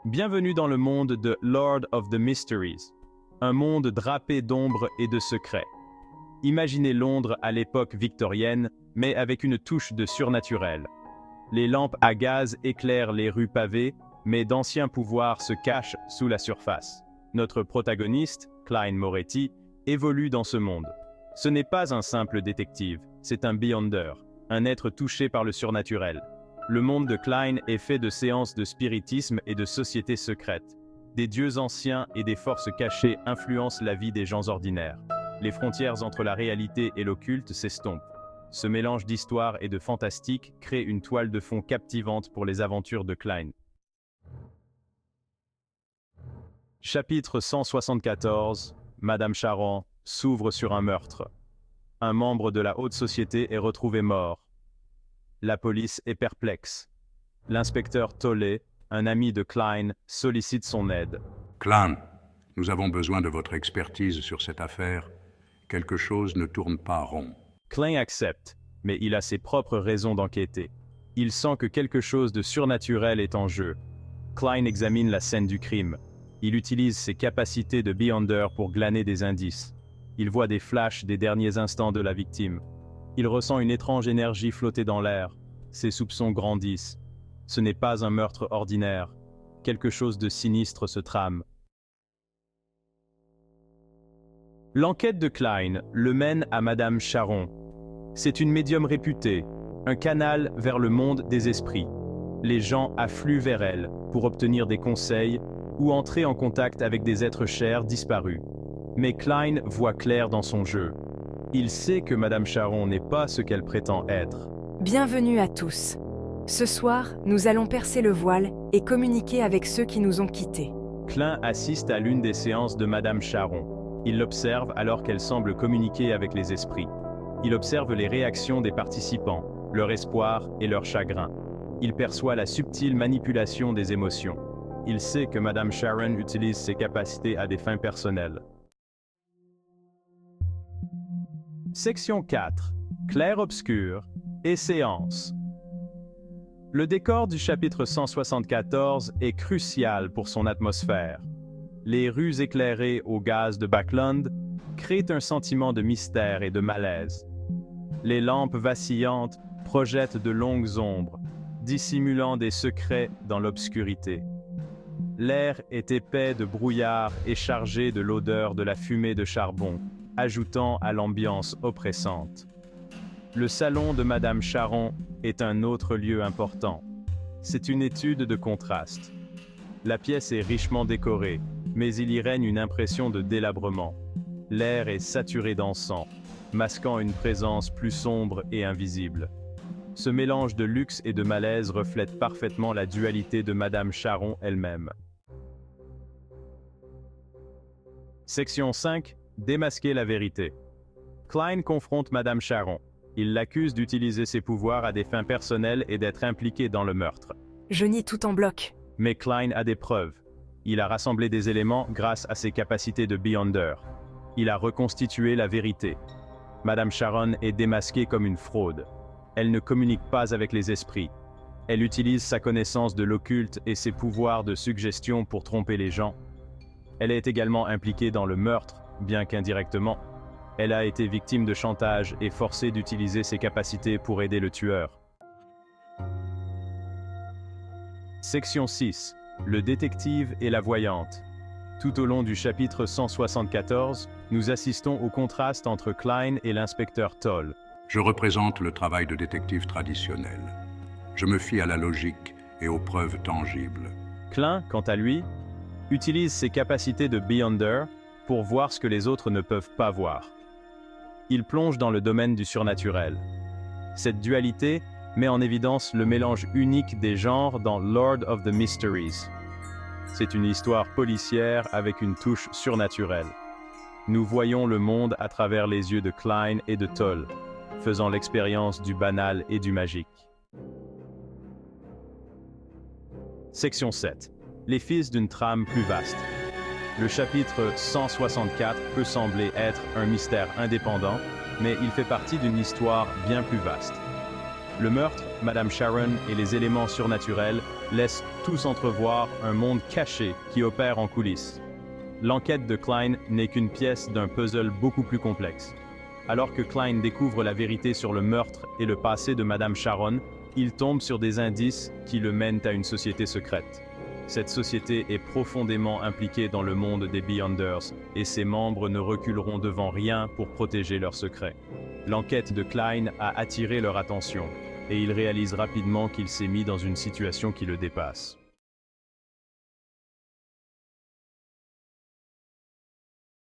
Bienvenue dans le monde de Lord of the Mysteries, un monde drapé d'ombre et de secrets. Imaginez Londres à l'époque victorienne, mais avec une touche de surnaturel. Les lampes à gaz éclairent les rues pavées, mais d'anciens pouvoirs se cachent sous la surface. Notre protagoniste, Clyde Moretti, évolue dans ce monde. Ce n'est pas un simple détective, c'est un Beyonder, un être touché par le surnaturel. Le monde de Clyde est fait de séances de spiritisme et de sociétés secrètes. Des dieux anciens et des forces cachées influencent la vie des gens ordinaires. Les frontières entre la réalité et l'occulte s'estompent. Ce mélange d'histoire et de fantastique crée une toile de fond captivante pour les aventures de Clyde. Chapitre 174. Madame Charon s'ouvre sur un meurtre. Un membre de la haute société est retrouvé mort. La police est perplexe. L'inspecteur Tolle, un ami de Clyde, sollicite son aide. Clyde, nous avons besoin de votre expertise sur cette affaire. Quelque chose ne tourne pas rond. Clyde accepte, mais il a ses propres raisons d'enquêter. Il sent que quelque chose de surnaturel est en jeu. Clyde examine la scène du crime. Il utilise ses capacités de Beyonder pour glaner des indices. Il voit des flashs des derniers instants de la victime. Il ressent une étrange énergie flotter dans l'air. Ses soupçons grandissent. Ce n'est pas un meurtre ordinaire. Quelque chose de sinistre se trame. L'enquête de Clyde le mène à Madame Charon. C'est une médium réputée, un canal vers le monde des esprits. Les gens affluent vers elle pour obtenir des conseils ou entrer en contact avec des êtres chers disparus. Mais Clyde voit clair dans son jeu. Il sait que Madame Charon n'est pas ce qu'elle prétend être. Bienvenue à tous. Ce soir, nous allons percer le voile et communiquer avec ceux qui nous ont quittés. Clyde assiste à l'une des séances de Madame Charon. Il l'observe alors qu'elle semble communiquer avec les esprits. Il observe les réactions des participants, leur espoir et leur chagrin. Il perçoit la subtile manipulation des émotions. Il sait que Madame Charon utilise ses capacités à des fins personnelles. Section 4. Clair-obscur et séance. Le décor du chapitre 174 est crucial pour son atmosphère. Les rues éclairées au gaz de Backland créent un sentiment de mystère et de malaise. Les lampes vacillantes projettent de longues ombres, dissimulant des secrets dans l'obscurité. L'air est épais de brouillard et chargé de l'odeur de la fumée de charbon, ajoutant à l'ambiance oppressante. Le salon de Madame Charon est un autre lieu important. C'est une étude de contraste. La pièce est richement décorée, mais il y règne une impression de délabrement. L'air est saturé d'encens, masquant une présence plus sombre et invisible. Ce mélange de luxe et de malaise reflète parfaitement la dualité de Madame Charon elle-même. Section 5. Démasquer la vérité. Clyde confronte Madame Charon. Il l'accuse d'utiliser ses pouvoirs à des fins personnelles et d'être impliqué dans le meurtre. Je nie tout en bloc. Mais Clyde a des preuves. Il a rassemblé des éléments grâce à ses capacités de Beyonder. Il a reconstitué la vérité. Madame Charon est démasquée comme une fraude. Elle ne communique pas avec les esprits. Elle utilise sa connaissance de l'occulte et ses pouvoirs de suggestion pour tromper les gens. Elle est également impliquée dans le meurtre, bien qu'indirectement. Elle a été victime de chantage et forcée d'utiliser ses capacités pour aider le tueur. Section 6. Le détective et la voyante. Tout au long du chapitre 174, nous assistons au contraste entre Clyde et l'inspecteur Toll. Je représente le travail de détective traditionnel. Je me fie à la logique et aux preuves tangibles. Clyde, quant à lui, utilise ses capacités de Beyonder pour voir ce que les autres ne peuvent pas voir. Il plonge dans le domaine du surnaturel. Cette dualité met en évidence le mélange unique des genres dans Lord of the Mysteries. C'est une histoire policière avec une touche surnaturelle. Nous voyons le monde à travers les yeux de Clyde et de Toll, faisant l'expérience du banal et du magique. Section 7. Les fils d'une trame plus vaste. Le chapitre 164 peut sembler être un mystère indépendant, mais il fait partie d'une histoire bien plus vaste. Le meurtre, Madame Sharon et les éléments surnaturels laissent tous entrevoir un monde caché qui opère en coulisses. L'enquête de Klein n'est qu'une pièce d'un puzzle beaucoup plus complexe. Alors que Klein découvre la vérité sur le meurtre et le passé de Madame Sharon, il tombe sur des indices qui le mènent à une société secrète. Cette société est profondément impliquée dans le monde des Beyonders et ses membres ne reculeront devant rien pour protéger leurs secrets. L'enquête de Klein a attiré leur attention et il réalise rapidement qu'il s'est mis dans une situation qui le dépasse.